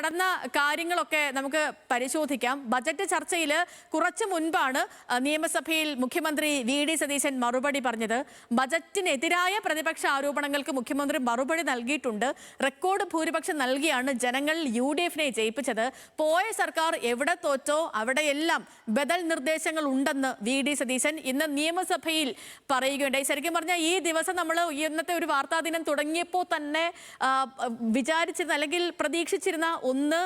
നടന്ന കാര്യങ്ങളൊക്കെ നമുക്ക് പരിശോധിക്കാം. ബജറ്റ് ചർച്ചയിൽ കുറച്ചു മുൻപാണ് നിയമസഭയിൽ മുഖ്യമന്ത്രി വി.ഡി. സതീശൻ മറുപടി പറഞ്ഞത്. ബജറ്റിനെതിരായ പ്രതിപക്ഷ ആരോപണങ്ങൾക്ക് മുഖ്യമന്ത്രി മറുപടി നൽകിയിട്ടുണ്ട്. റെക്കോർഡ് ഭൂരിപക്ഷം നൽകിയാണ് ജനങ്ങൾ UDF-നെ ജയിപ്പിച്ചത്. പോയ സർക്കാർ എവിടെ തോറ്റോ അവിടെയെല്ലാം ബദൽ നിർദ്ദേശങ്ങൾ ഉണ്ടെന്ന് വി.ഡി. സതീശൻ ഇന്ന് നിയമസഭയിൽ പറയുകയുണ്ടായി. ശരിക്കും പറഞ്ഞാൽ ഈ ദിവസം നമ്മൾ ഇന്നത്തെ ഒരു വാർത്താ ദിനം തുടങ്ങിയപ്പോൾ തന്നെ വിചാരിച്ചിരുന്ന അല്ലെങ്കിൽ പ്രതീക്ഷിച്ചിരുന്ന ഒന്ന്,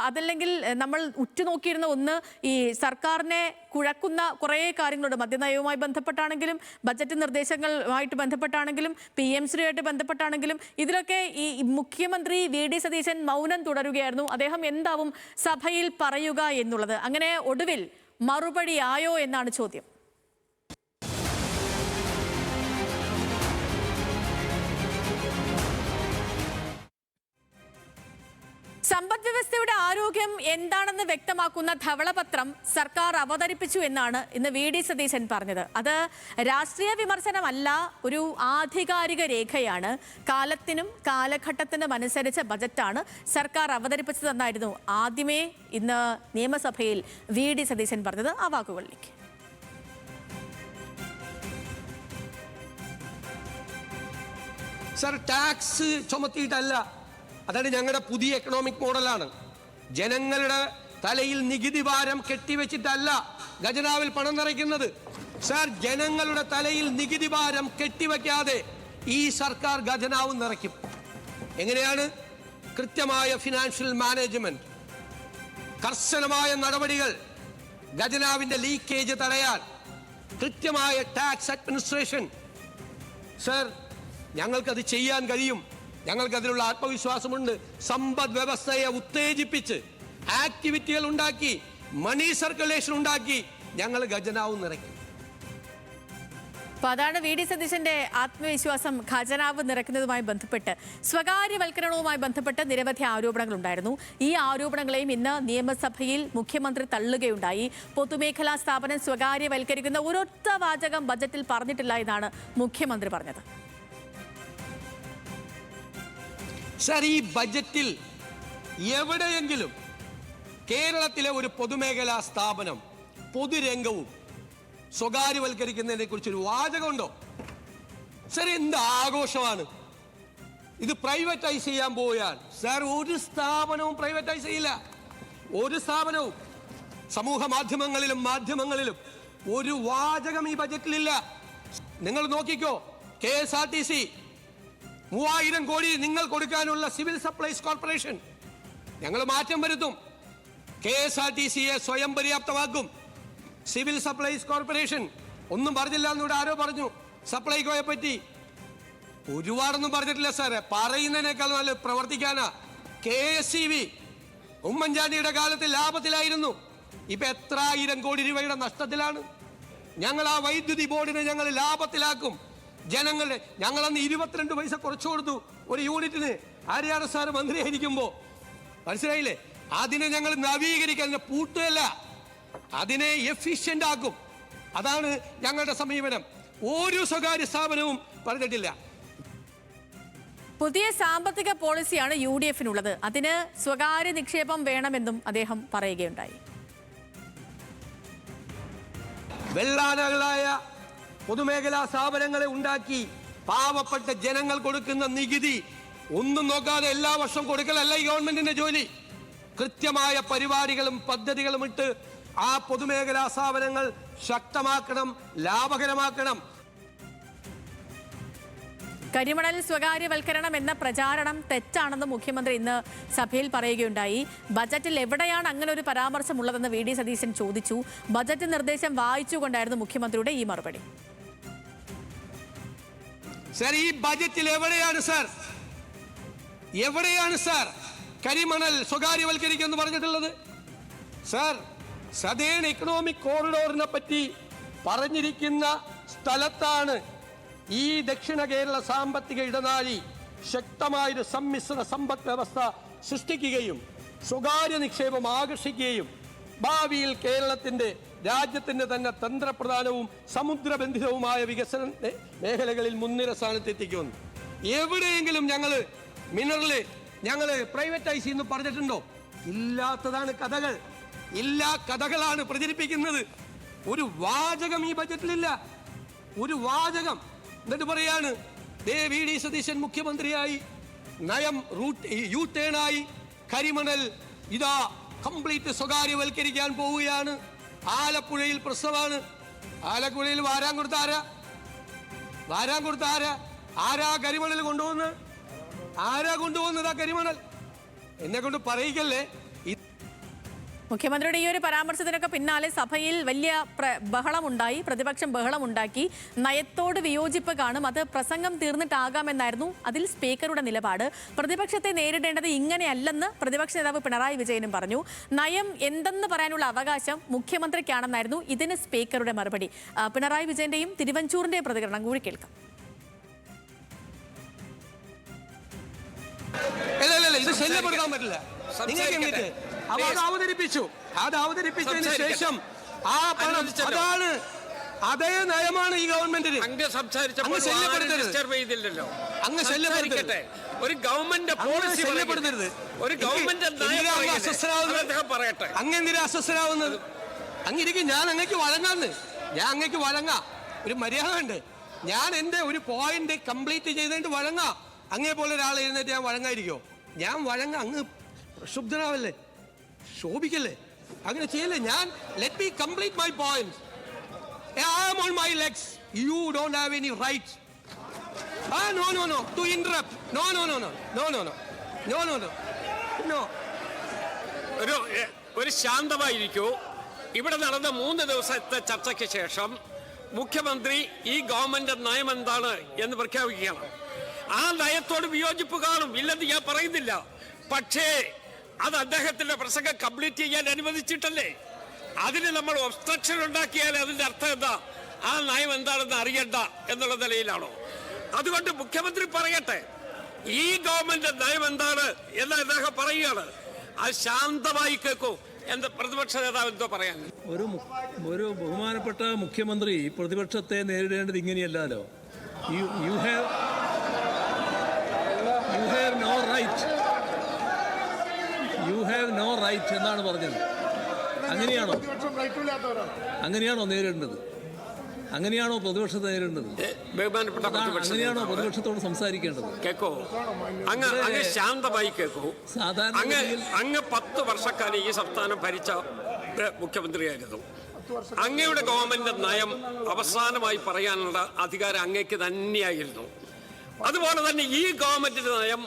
അതല്ലെങ്കിൽ നമ്മൾ ഉറ്റുനോക്കിയിരുന്ന ഒന്ന്, ഈ സർക്കാരിനെ കുഴക്കുന്ന കുറേ കാര്യങ്ങളുണ്ട്. മദ്യനയവുമായി ബന്ധപ്പെട്ടാണെങ്കിലും ബജറ്റ് നിർദ്ദേശങ്ങളുമായിട്ട് ബന്ധപ്പെട്ടാണെങ്കിലും PM-ശ്രീയായിട്ട് ബന്ധപ്പെട്ടാണെങ്കിലും ഇതിലൊക്കെ ഈ മുഖ്യമന്ത്രി വി.ഡി. സതീശൻ മൗനം തുടരുകയായിരുന്നു. അദ്ദേഹം എന്താവും സഭയിൽ പറയുക എന്നുള്ളത്. അങ്ങനെ ഒടുവിൽ മറുപടിയായോ എന്നാണ് ചോദ്യം. സമ്പദ് വ്യവസ്ഥയുടെ ആരോഗ്യം എന്താണെന്ന് വ്യക്തമാക്കുന്ന ധവളപത്രം സർക്കാർ അവതരിപ്പിച്ചു എന്നാണ് ഇന്ന് വി.ഡി. സതീശൻ പറഞ്ഞത്. അത് രാഷ്ട്രീയ വിമർശനമല്ല, ഒരു ആധികാരിക രേഖയാണ്. കാലത്തിനും കാലഘട്ടത്തിനും അനുസരിച്ച ബജറ്റാണ് സർക്കാർ അവതരിപ്പിച്ചതെന്നായിരുന്നു ആദ്യമേ ഇന്ന് നിയമസഭയിൽ വി.ഡി. സതീശൻ പറഞ്ഞത്. ആ വാക്കുകളിലേക്ക്. സർ, ടാക്സ് ചുമത്തിയിട്ടല്ല, അതാണ് ഞങ്ങളുടെ പുതിയ എക്കണോമിക് മോഡലാണ്. ജനങ്ങളുടെ തലയിൽ നികുതി ഭാരം കെട്ടിവെച്ചിട്ടല്ല ഖജനാവിൽ പണം നിറയ്ക്കുന്നത്. സർ, ജനങ്ങളുടെ തലയിൽ നികുതി ഭാരം കെട്ടിവെക്കാതെ ഈ സർക്കാർ ഖജനാവ് നിറയ്ക്കും. എങ്ങനെയാണ്? കൃത്യമായ ഫിനാൻഷ്യൽ മാനേജ്മെന്റ്, കർശനമായ നടപടികൾ, ഖജനാവിന്റെ ലീക്കേജ് തടയാൻ, കൃത്യമായ ടാക്സ് അഡ്മിനിസ്ട്രേഷൻ. സർ, ഞങ്ങൾക്കത് ചെയ്യാൻ കഴിയും. ഞങ്ങൾക്ക് അതിനുള്ള ആത്മവിശ്വാസമുണ്ട്. സമ്പദ് വ്യവസ്ഥയെ ഉത്തേജിപ്പിച്ച് ആക്ടിവിറ്റികൾ ഉണ്ടാക്കി, മണി സർക്കുലേഷൻ ഉണ്ടാക്കി ഞങ്ങൾ ഖജനാവ് നിറയ്ക്കും. അപ്പൊ അതാണ് വി.ഡി. സതീശന്റെ ആത്മവിശ്വാസം. ഖജനാവ് നിറയ്ക്കുന്നതുമായി ബന്ധപ്പെട്ട്, സ്വകാര്യവൽക്കരണവുമായി ബന്ധപ്പെട്ട് നിരവധി ആരോപണങ്ങൾ ഉണ്ടായിരുന്നു. ഈ ആരോപണങ്ങളെയും ഇന്ന് നിയമസഭയിൽ മുഖ്യമന്ത്രി തള്ളുകയുണ്ടായി. പൊതുമേഖലാ സ്ഥാപനം സ്വകാര്യവൽക്കരിക്കുന്ന ഒരൊറ്റ വാചകം ബജറ്റിൽ പറഞ്ഞിട്ടില്ല എന്നാണ് മുഖ്യമന്ത്രി പറഞ്ഞത്. സർ, ഈ ബജറ്റിൽ എവിടെയെങ്കിലും കേരളത്തിലെ ഒരു പൊതുമേഖലാ സ്ഥാപനം പൊതുരംഗവും സ്വകാര്യവൽക്കരിക്കുന്നതിനെ കുറിച്ചൊരു വാചകമുണ്ടോ? സർ, എന്ത് ആഘോഷമാണ് ഇത്! പ്രൈവറ്റൈസ് ചെയ്യാൻ പോയാൽ സർ, ഒരു സ്ഥാപനവും പ്രൈവറ്റൈസ് ചെയ്യില്ല. ഒരു സ്ഥാപനവും. സമൂഹ മാധ്യമങ്ങളിലും ഒരു വാചകം ഈ ബജറ്റിലില്ല. നിങ്ങൾ നോക്കിക്കോ, KSRTC 3000 കോടി നിങ്ങൾ കൊടുക്കാനുള്ള സിവിൽ സപ്ലൈസ് കോർപ്പറേഷൻ ഞങ്ങൾ മാറ്റം വരുത്തും. KSRTCയെ സ്വയം പര്യാപ്തമാക്കും. സിവിൽ സപ്ലൈസ് കോർപ്പറേഷൻ ഒന്നും പറഞ്ഞില്ല എന്നിവിടെ ആരോ പറഞ്ഞു സപ്ലൈകോയെ പറ്റി. ഒരുപാടൊന്നും പറഞ്ഞിട്ടില്ല സാറേ. പറയുന്നതിനേക്കാൾ നല്ല പ്രവർത്തിക്കാനാ. KSEB ഉമ്മൻചാണ്ടിയുടെ കാലത്ത് ലാഭത്തിലായിരുന്നു. ഇപ്പൊ എത്ര 1000 കോടി രൂപയുടെ നഷ്ടത്തിലാണ്. ഞങ്ങൾ ആ വൈദ്യുതി ബോർഡിനെ ഞങ്ങൾ ലാഭത്തിലാക്കും. ജനങ്ങളുടെ ഞങ്ങളന്ന് 22 പൈസ കുറച്ചു കൊടുത്തു ഒരു യൂണിറ്റിന്. ആര്യാട് സാർ മന്ത്രിയായിരിക്കുമ്പോ. മനസ്സിലായില്ലേ? അതിനെ ഞങ്ങൾ നവീകരിക്കാൻ പൂട്ടുകയല്ല, അതിനെ എഫിഷ്യന്റ് ആക്കും. അതാണ് ഞങ്ങളുടെ സമീപനം. ഒരു സ്വകാര്യ സ്ഥാപനവും പറഞ്ഞിട്ടില്ല. പുതിയ സാമ്പത്തിക പോളിസിയാണ് UDF-നുള്ളത്. അതിന് സ്വകാര്യ നിക്ഷേപം വേണമെന്നും അദ്ദേഹം പറയുകയുണ്ടായി. വെള്ളാനകളായ പൊതുമേഖലാ സ്ഥാപനങ്ങളെ ഉണ്ടാക്കി പാവപ്പെട്ട ജനങ്ങൾ കൊടുക്കുന്ന നികുതി ഒന്നും നോക്കാതെ എല്ലാ വർഷവും കൊടുക്കലല്ല ഈ ഗവൺമെന്റിന്റെ ജോലി. കൃത്യമായ പരിപാടികളും പദ്ധതികളും ഇട്ട് ആ പൊതുമേഖലാ സ്ഥാപനങ്ങൾ ശക്തമാക്കണം, ലാഭകരമാക്കണം. കരിമണൽ സ്വകാര്യവൽക്കരണം എന്ന പ്രചാരണം തെറ്റാണെന്ന് മുഖ്യമന്ത്രി ഇന്ന് സഭയിൽ പറയുകയുണ്ടായി. ബജറ്റിൽ എവിടെയാണ് അങ്ങനെ ഒരു പരാമർശമുള്ളതെന്ന് വി.ഡി. സതീശൻ ചോദിച്ചു. ബജറ്റ് നിർദ്ദേശം വായിച്ചുകൊണ്ടായിരുന്നു മുഖ്യമന്ത്രിയുടെ ഈ മറുപടി. സർ, ഈ ബജറ്റിൽ എവിടെയാണ് സാർ കരിമണൽ സ്വകാര്യവൽക്കരിക്കുമെന്ന് പറഞ്ഞിട്ടുള്ളത്? സർ, സദേൺ എക്കണോമിക് കോറിഡോറിനെ പറ്റി പറഞ്ഞിരിക്കുന്ന സ്ഥലത്താണ് ഈ ദക്ഷിണ കേരള സാമ്പത്തിക ഇടനാഴി ശക്തമായൊരു സമ്മിശ്ര സമ്പദ് വ്യവസ്ഥ സൃഷ്ടിക്കുകയും സ്വകാര്യ നിക്ഷേപം ആകർഷിക്കുകയും ഭാവിയിൽ രാജ്യത്തിന്റെ തന്നെ തന്ത്രപ്രധാനവും സമുദ്രബന്ധിതവുമായ വികസന മേഖലകളിൽ മുൻനിര സ്ഥാനത്തെത്തിക്കുമെന്ന്. എവിടെയെങ്കിലും ഞങ്ങൾ മിനറല് പ്രൈവറ്റൈസ് ചെയ്യുന്നു പറഞ്ഞിട്ടുണ്ടോ? ഇല്ലാത്തതാണ് കഥകൾ, ഇല്ലാ കഥകളാണ് പ്രചരിപ്പിക്കുന്നത്. ഒരു വാചകം ഈ ബജറ്റിലില്ല, ഒരു വാചകം. എന്നിട്ട് പറയാണ് വി ഡി സതീശൻ മുഖ്യമന്ത്രിയായി, നയം യു ടേണായി, കരിമണൽ ഇതാ കംപ്ലീറ്റ് സ്വകാര്യവൽക്കരിക്കാൻ പോവുകയാണ്. ആലപ്പുഴയിൽ പ്രസവമാണ്. ആലപ്പുഴയിൽ വാരാൻ കൊടുത്ത ആരാ കരിമണൽ കൊണ്ടുപോകുന്നത്? ആരാ കൊണ്ടുപോകുന്നത് ആ കരിമണൽ? എന്നെ കൊണ്ട് പറയിക്കല്ലേ. മുഖ്യമന്ത്രിയുടെ ഈ ഒരു പരാമർശത്തിനൊക്കെ പിന്നാലെ സഭയിൽ വലിയ ബഹളമുണ്ടായി, പ്രതിപക്ഷം ബഹളമുണ്ടാക്കി. നയത്തോട് വിയോജിപ്പ് കാണും, അത് പ്രസംഗം തീർന്നിട്ടാകാമെന്നായിരുന്നു അതിൽ സ്പീക്കറുടെ നിലപാട്. പ്രതിപക്ഷത്തെ നേരിടേണ്ടത് ഇങ്ങനെയല്ലെന്ന് പ്രതിപക്ഷ നേതാവ് പിണറായി വിജയനും പറഞ്ഞു. നയം എന്തെന്ന് പറയാനുള്ള അവകാശം മുഖ്യമന്ത്രിക്കാണെന്നായിരുന്നു ഇതിന് സ്പീക്കറുടെ മറുപടി. പിണറായി വിജയന്റെയും തിരുവഞ്ചൂരിന്റെയും പ്രതികരണം കൂടി കേൾക്കാം. ഇത് ശല്യപ്പെടുത്താൻ പറ്റില്ല. നിങ്ങൾക്ക് അത് അവതരിപ്പിച്ചതിന് ശേഷം ആ പണം അതാണ്, അതേ നയമാണ് ഈ ഗവൺമെന്റിന്. അങ്ങ് ശല്യപ്പെടുത്തരുത്. ഒരു ഗവൺമെന്റ് പോളിസി ശല്യപ്പെടുത്തരുത്. ഒരു ഗവൺമെന്റ് പറയട്ടെ. അങ്ങെന്തിനാ അസ്വസ്ഥരാവുന്നത്? അങ്ങിരിക്കും, ഞാൻ അങ്ങേക്ക് വഴങ്ങാം. ഒരു മര്യാദ ഉണ്ട്. ഞാൻ എന്റെ ഒരു പോയിന്റ് കംപ്ലീറ്റ് ചെയ്തിട്ട് വഴങ്ങാം. അങ്ങേ പോലെ ഒരാൾ എഴുന്നേറ്റ് ഞാൻ വഴങ്ങാതിരിക്കോ? ഞാൻ വഴങ്ങാം. അങ്ങ് പ്രക്ഷുബ്ധനാവല്ലേ, ശോഭിക്കല്ലേ, അങ്ങനെ ചെയ്യല്ലേ. ഞാൻ let me complete my point. I am on my legs. You don't have any right. No. To interrupt. No. ഒരു ശാന്തമായിരിക്കൂ. ഇവിടെ നടന്ന 3 ദിവസത്തെ ചർച്ചയ്ക്ക് ശേഷം മുഖ്യമന്ത്രി ഈ ഗവൺമെന്റ് നയം എന്താണ് എന്ന് പ്രഖ്യാപിക്കുകയാണ്. ആ നയത്തോട് വിയോജിപ്പ് കാണും, ഇല്ലെന്ന് ഞാൻ പറയുന്നില്ല. പക്ഷേ അത് അദ്ദേഹത്തിന്റെ പ്രസംഗം കംപ്ലീറ്റ് ചെയ്യാൻ അനുവദിച്ചിട്ടല്ലേ. അതിന് നമ്മൾ ഒബ്സ്ട്രക്ഷൻ ഉണ്ടാക്കിയാൽ അതിന്റെ അർത്ഥം എന്താ? ആ നയം എന്താണെന്ന് അറിയണ്ട എന്നുള്ള നിലയിലാണോ? അതുകൊണ്ട് മുഖ്യമന്ത്രി പറയട്ടെ, ഈ ഗവൺമെന്റ് നയം എന്താണ് എന്ന് അദ്ദേഹം പറയുകയാണ്. അത് ശാന്തമായി കേൾക്കൂ. എന്താ പ്രതിപക്ഷ നേതാവ് എന്തോ പറയാൻ? ഒരു ബഹുമാനപ്പെട്ട മുഖ്യമന്ത്രി പ്രതിപക്ഷത്തെ നേരിടേണ്ടത് ഇങ്ങനെയല്ലോ. യു ഹാവ് നോ റൈറ്റ് എന്നാണ് പറഞ്ഞത്. അങ്ങനെയാണോ നേരിടേണ്ടത്? അങ്ങനെയാണോ പ്രതിപക്ഷത്തെ നേരിടേണ്ടത്? അങ്ങനെയാണോ പ്രതിപക്ഷത്തോട് സംസാരിക്കേണ്ടത്? കേക്കോ, അങ്ങ് ശാന്തമായി കേക്കൂ. അങ്ങ് 10 വർഷക്കാലം ഈ സംസ്ഥാനം ഭരിച്ച മുഖ്യമന്ത്രിയായിരുന്നു. അങ്ങയുടെ ഗവൺമെന്റ് നയം അവസാനമായി പറയാനുള്ള അധികാരം അങ്ങേക്ക് തന്നെയായിരുന്നു. അതുപോലെ തന്നെ ഈ ഗവൺമെന്റിന്റെ നയം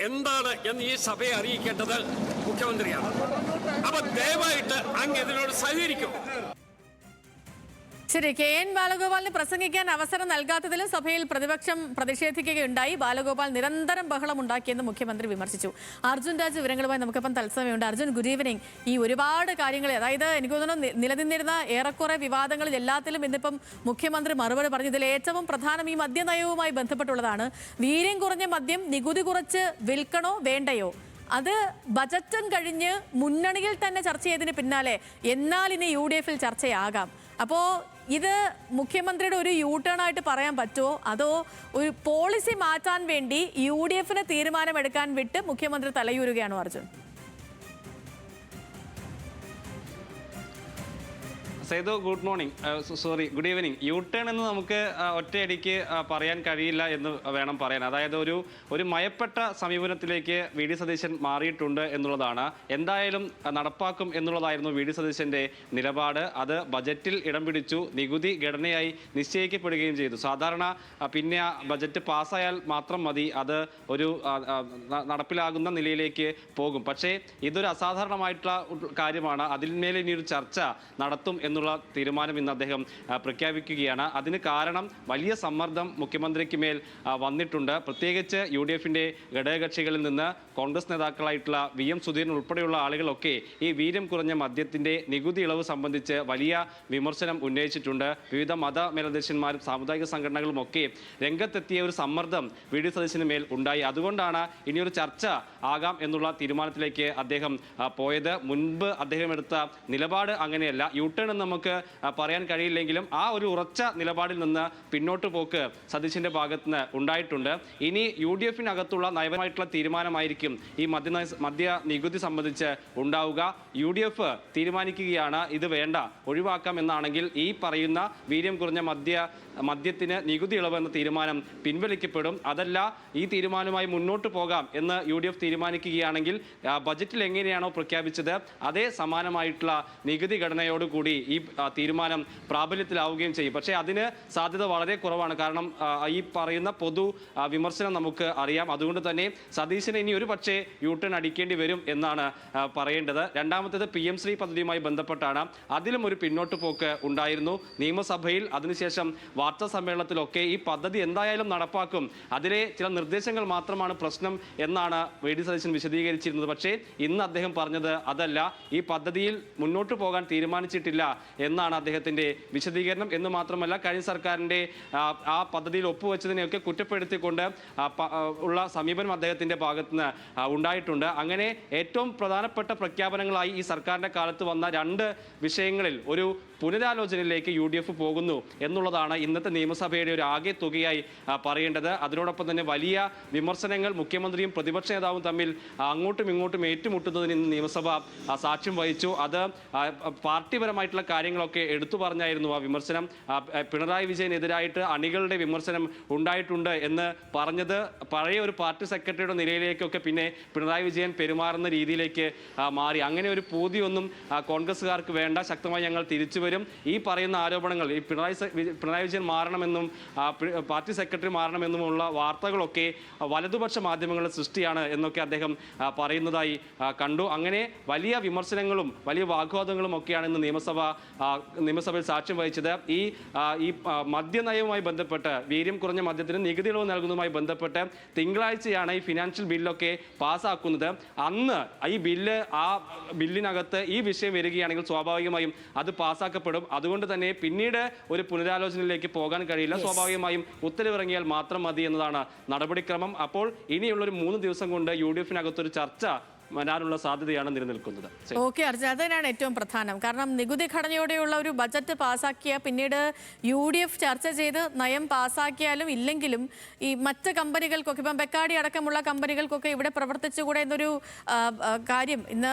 എന്താണ് എന്ന് ഈ സഭയെ അറിയിക്കേണ്ടത് മുഖ്യമന്ത്രിയാണ്. അപ്പൊ ദയവായിട്ട് അങ്ങ് ഇതിനോട് സഹകരിക്കും. ശരി, KN ബാലഗോപാലിന് പ്രസംഗിക്കാൻ അവസരം നൽകാത്തതിലും സഭയിൽ പ്രതിപക്ഷം പ്രതിഷേധിക്കുകയുണ്ടായി. ബാലഗോപാൽ നിരന്തരം ബഹളമുണ്ടാക്കിയെന്ന് മുഖ്യമന്ത്രി വിമർശിച്ചു. അർജുൻ രാജ് വിവരങ്ങളുമായി നമുക്കിപ്പം തത്സമയമുണ്ട്. Arjun, good evening. ഈ ഒരുപാട് കാര്യങ്ങൾ, അതായത് എനിക്ക് തോന്നുന്നു നിലനിന്നിരുന്ന ഏറെക്കുറെ വിവാദങ്ങളിൽ എല്ലാത്തിലും ഇന്നിപ്പം മുഖ്യമന്ത്രി മറുപടി പറഞ്ഞു. ഇതിൽ ഏറ്റവും പ്രധാനം ഈ മദ്യനയവുമായി ബന്ധപ്പെട്ടുള്ളതാണ്. വീര്യം കുറഞ്ഞ മദ്യം നികുതി കുറച്ച് വിൽക്കണോ വേണ്ടയോ? അത് ബജറ്റും കഴിഞ്ഞ് മുന്നണിയിൽ തന്നെ ചർച്ച ചെയ്തതിന് പിന്നാലെ എന്നാൽ ഇനി UDF-ൽ ചർച്ചയാകാം. അപ്പോൾ ഇത് മുഖ്യമന്ത്രിയുടെ ഒരു യൂട്ടേൺ ആയിട്ട് പറയാൻ പറ്റുമോ, അതോ ഒരു പോളിസി മാറ്റാൻ വേണ്ടി UDF-ന് തീരുമാനമെടുക്കാൻ വിട്ട് മുഖ്യമന്ത്രി തലയൂരുകയാണോ? Arjun, Sethu, good evening. U turn എന്ന് നമുക്ക് ഒറ്റയടിക്ക് പറയാൻ കഴിയില്ല എന്ന് വേണം പറയാൻ. അതായത് ഒരു മയപ്പെട്ട സമീപനത്തിലേക്ക് വി ഡി സതീശൻ മാറിയിട്ടുണ്ട് എന്നുള്ളതാണ്. എന്തായാലും നടപ്പാക്കും എന്നുള്ളതായിരുന്നു വി ഡി സതീശന്റെ നിലപാട്. അത് ബജറ്റിൽ ഇടം പിടിച്ചു, നികുതി ഘടനയായി നിശ്ചയിക്കപ്പെടുകയും ചെയ്തു. സാധാരണ പിന്നെ ബജറ്റ് പാസ്സായാൽ മാത്രം മതി, അത് ഒരു നടപ്പിലാകുന്ന നിലയിലേക്ക് പോകും. പക്ഷേ ഇതൊരു അസാധാരണമായിട്ടുള്ള കാര്യമാണ്. അതിന്മേൽ ഇനി ഒരു ചർച്ച നടത്തും എന്നുള്ള തീരുമാനം ഇന്ന് അദ്ദേഹം പ്രഖ്യാപിക്കുകയാണ്. അതിന് കാരണം വലിയ സമ്മർദ്ദം മുഖ്യമന്ത്രിക്ക് മേൽ വന്നിട്ടുണ്ട്. പ്രത്യേകിച്ച് UDF-ന്റെ ഘടകകക്ഷികളിൽ നിന്ന് കോൺഗ്രസ് നേതാക്കളായിട്ടുള്ള VM സുധീരൻ ഉൾപ്പെടെയുള്ള ആളുകളൊക്കെ ഈ വീര്യം കുറഞ്ഞ മദ്യത്തിന്റെ നികുതി ഇളവ് സംബന്ധിച്ച് വലിയ വിമർശനം ഉന്നയിച്ചിട്ടുണ്ട്. വിവിധ മത മേലധ്യക്ഷന്മാരും സാമുദായിക സംഘടനകളും ഒക്കെ രംഗത്തെത്തിയ ഒരു സമ്മർദ്ദം വി ഡി സതീശന് മേൽ ഉണ്ടായി. അതുകൊണ്ടാണ് ഇനിയൊരു ചർച്ച ആകാം എന്നുള്ള തീരുമാനത്തിലേക്ക് അദ്ദേഹം പോയത്. മുൻപ് അദ്ദേഹം എടുത്ത നിലപാട് അങ്ങനെയല്ല. യൂട്ടേൺ എന്ന് നമുക്ക് പറയാൻ കഴിയില്ലെങ്കിലും ആ ഒരു ഉറച്ച നിലപാടിൽ നിന്ന് പിന്നോട്ട് പോക്ക് സതീശന്റെ ഭാഗത്ത് നിന്ന് ഉണ്ടായിട്ടുണ്ട്. ഇനി UDF-നകത്തുള്ള നയപരമായിട്ടുള്ള തീരുമാനമായിരിക്കും തീരുമാനമായിരിക്കും ഈ മദ്യ നികുതി സംബന്ധിച്ച് ഉണ്ടാവുക. UDF തീരുമാനിക്കുകയാണ് ഇത് വേണ്ട, ഒഴിവാക്കാം എന്നാണെങ്കിൽ ഈ പറയുന്ന വീര്യം കുറഞ്ഞ മദ്യത്തിന് നികുതി ഇളവ് എന്ന തീരുമാനം പിൻവലിക്കപ്പെടും. അതല്ല, ഈ തീരുമാനവുമായി മുന്നോട്ട് പോകാം എന്ന് UDF തീരുമാനിക്കുകയാണെങ്കിൽ ബജറ്റിൽ എങ്ങനെയാണോ പ്രഖ്യാപിച്ചത് അതേ സമാനമായിട്ടുള്ള നികുതി ഘടനയോടുകൂടി ഈ തീരുമാനം പ്രാബല്യത്തിലാവുകയും ചെയ്യും. പക്ഷേ അതിന് സാധ്യത വളരെ കുറവാണ്. കാരണം ഈ പറയുന്ന പൊതു വിമർശനം നമുക്ക് അറിയാം. അതുകൊണ്ട് തന്നെ സതീശന് ഇനി ഒരു പക്ഷേ യൂട്ടേൺ അടിക്കേണ്ടി വരും എന്നാണ് പറയേണ്ടത്. രണ്ടാമത്തേത് PM ശ്രീ പദ്ധതിയുമായി ബന്ധപ്പെട്ടാണ്. അതിലും ഒരു പിന്നോട്ട് പോക്ക് ഉണ്ടായിരുന്നു നിയമസഭയിൽ. അതിനുശേഷം വാർത്താ സമ്മേളനത്തിലൊക്കെ ഈ പദ്ധതി എന്തായാലും നടപ്പാക്കും, അതിലെ ചില നിർദ്ദേശങ്ങൾ മാത്രമാണ് പ്രശ്നം എന്നാണ് VD സതീശൻ വിശദീകരിച്ചിരുന്നത്. പക്ഷേ ഇന്ന് അദ്ദേഹം പറഞ്ഞത് അതല്ല, ഈ പദ്ധതിയിൽ മുന്നോട്ട് പോകാൻ തീരുമാനിച്ചിട്ടില്ല എന്നാണ് അദ്ദേഹത്തിന്റെ വിശദീകരണം. എന്ന് മാത്രമല്ല, കഴിഞ്ഞ സർക്കാരിന്റെ ആ പദ്ധതിയിൽ ഒപ്പുവെച്ചതിനെയൊക്കെ കുറ്റപ്പെടുത്തിക്കൊണ്ട് ഉള്ള സമീപനം അദ്ദേഹത്തിന്റെ ഭാഗത്തുനിന്ന് ഉണ്ടായിട്ടുണ്ട്. അങ്ങനെ ഏറ്റവും പ്രധാനപ്പെട്ട പ്രഖ്യാപനങ്ങളായി ഈ സർക്കാരിന്റെ കാലത്ത് വന്ന 2 വിഷയങ്ങളിൽ ഒരു പുനരാലോചനയിലേക്ക് UDF പോകുന്നു എന്നുള്ളതാണ് ഇന്നത്തെ നിയമസഭയുടെ ഒരു ആകെ തുകയായി പറയേണ്ടത്. അതിനോടൊപ്പം തന്നെ വലിയ വിമർശനങ്ങൾ മുഖ്യമന്ത്രിയും പ്രതിപക്ഷ നേതാവും തമ്മിൽ അങ്ങോട്ടും ഇങ്ങോട്ടും ഏറ്റുമുട്ടുന്നതിന് ഇന്ന് നിയമസഭ സാക്ഷ്യം വഹിച്ചു. അത് പാർട്ടിപരമായിട്ടുള്ള കാര്യങ്ങളൊക്കെ എടുത്തു പറഞ്ഞായിരുന്നു ആ വിമർശനം. പിണറായി വിജയനെതിരായിട്ട് അണികളുടെ വിമർശനം ഉണ്ടായിട്ടുണ്ട് എന്ന് പറഞ്ഞത് പഴയ ഒരു പാർട്ടി സെക്രട്ടറിയുടെ നിലയിലേക്കൊക്കെ പിന്നെ പിണറായി വിജയൻ പെരുമാറുന്ന രീതിയിലേക്ക് മാറി. അങ്ങനെ ഒരു പൂതിയൊന്നും കോൺഗ്രസ്സുകാർക്ക് വേണ്ട, ശക്തമായി ഞങ്ങൾ തിരിച്ചു വരും. ഈ പറയുന്ന ആരോപണങ്ങൾ, ഈ പിണറായി വിജയൻ മാറണമെന്നും പാർട്ടി സെക്രട്ടറി മാറണമെന്നുമുള്ള വാർത്തകളൊക്കെ വലതുപക്ഷ മാധ്യമങ്ങളുടെ സൃഷ്ടിയാണ് എന്നൊക്കെ അദ്ദേഹം പറയുന്നതായി കണ്ടു. അങ്ങനെ വലിയ വിമർശനങ്ങളും വലിയ വാഗ്വാദങ്ങളും ഒക്കെയാണ് ഇന്ന് നിയമസഭയിൽ സാക്ഷ്യം വഹിച്ചത്. ഈ മദ്യനയവുമായി ബന്ധപ്പെട്ട്, വീര്യം കുറഞ്ഞ മദ്യത്തിന് നികുതി ഇളവ് നൽകുന്നതുമായി ബന്ധപ്പെട്ട് തിങ്കളാഴ്ചയാണ് ഈ ഫിനാൻഷ്യൽ ബില്ലൊക്കെ പാസ്സാക്കുന്നത്. അന്ന് ഈ ബില്ലിനകത്ത് ഈ വിഷയം വരികയാണെങ്കിൽ സ്വാഭാവികമായും അത് പാസ്സാക്കപ്പെടും. അതുകൊണ്ട് തന്നെ പിന്നീട് ഒരു പുനരാലോചനയിലേക്ക് പോകാൻ കഴിയില്ല. സ്വാഭാവികമായും ഉത്തരവിറങ്ങിയാൽ മാത്രം മതി എന്നതാണ് നടപടിക്രമം. അപ്പോൾ ഇനിയുള്ളൊരു 3 ദിവസം കൊണ്ട് UDF-നകത്തൊരു ചർച്ച വരാനുള്ള സാധ്യതയാണ് നിലനിൽക്കുന്നത്. ഓക്കെ അർജുൻ, അത് തന്നെയാണ് ഏറ്റവും പ്രധാനം. കാരണം നികുതി ഘടനയോടെയുള്ള ഒരു ബജറ്റ് പാസ്സാക്കിയ പിന്നീട് UDF ചർച്ച ചെയ്ത് നയം പാസ്സാക്കിയാലും ഇല്ലെങ്കിലും ഈ മറ്റ് കമ്പനികൾക്കൊക്കെ, ഇപ്പം ബെക്കാടി അടക്കമുള്ള കമ്പനികൾക്കൊക്കെ ഇവിടെ പ്രവർത്തിച്ചുകൂടെ എന്നൊരു കാര്യം ഇന്ന്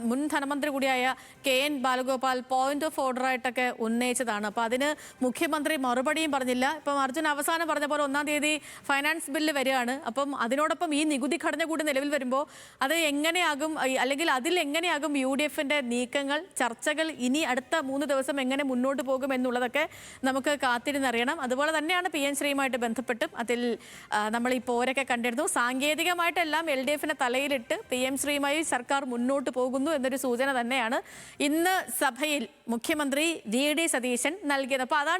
മുൻ ധനമന്ത്രി കൂടിയായ KN ബാലഗോപാൽ പോയിന്റ് ഓഫ് ഓർഡറായിട്ടൊക്കെ ഉന്നയിച്ചതാണ്. അപ്പോൾ അതിന് മുഖ്യമന്ത്രി മറുപടിയും പറഞ്ഞില്ല. ഇപ്പം അർജുൻ അവസാനം പറഞ്ഞ പോലെ 1-ാം തീയതി ഫൈനാൻസ് ബില്ല് വരികയാണ്. അപ്പം അതിനോടൊപ്പം ഈ നികുതി ഘടന കൂടി നിലവിൽ വരുമ്പോൾ അത് എങ്ങനെയാകും, അല്ലെങ്കിൽ അതിൽ എങ്ങനെയാകും UDF-ന്റെ നീക്കങ്ങൾ, ചർച്ചകൾ ഇനി അടുത്ത 3 ദിവസം എങ്ങനെ മുന്നോട്ട് പോകും എന്നുള്ളതൊക്കെ നമുക്ക് കാത്തിരുന്നറിയണം. അതുപോലെ തന്നെയാണ് PM ശ്രീയുമായിട്ട് ബന്ധപ്പെട്ടും അതിൽ നമ്മൾ ഈ പോരൊക്കെ കണ്ടിരുന്നു. സാങ്കേതികമായിട്ടെല്ലാം LDF-നെ തലയിലിട്ട് PM ശ്രീയുമായി സർക്കാർ മുന്നോട്ട് പോകുന്നു എന്നൊരു സൂചന തന്നെയാണ് ഇന്ന് സഭയിൽ മുഖ്യമന്ത്രി VD സതീശൻ നൽകിയത്. അപ്പോൾ അതാണ്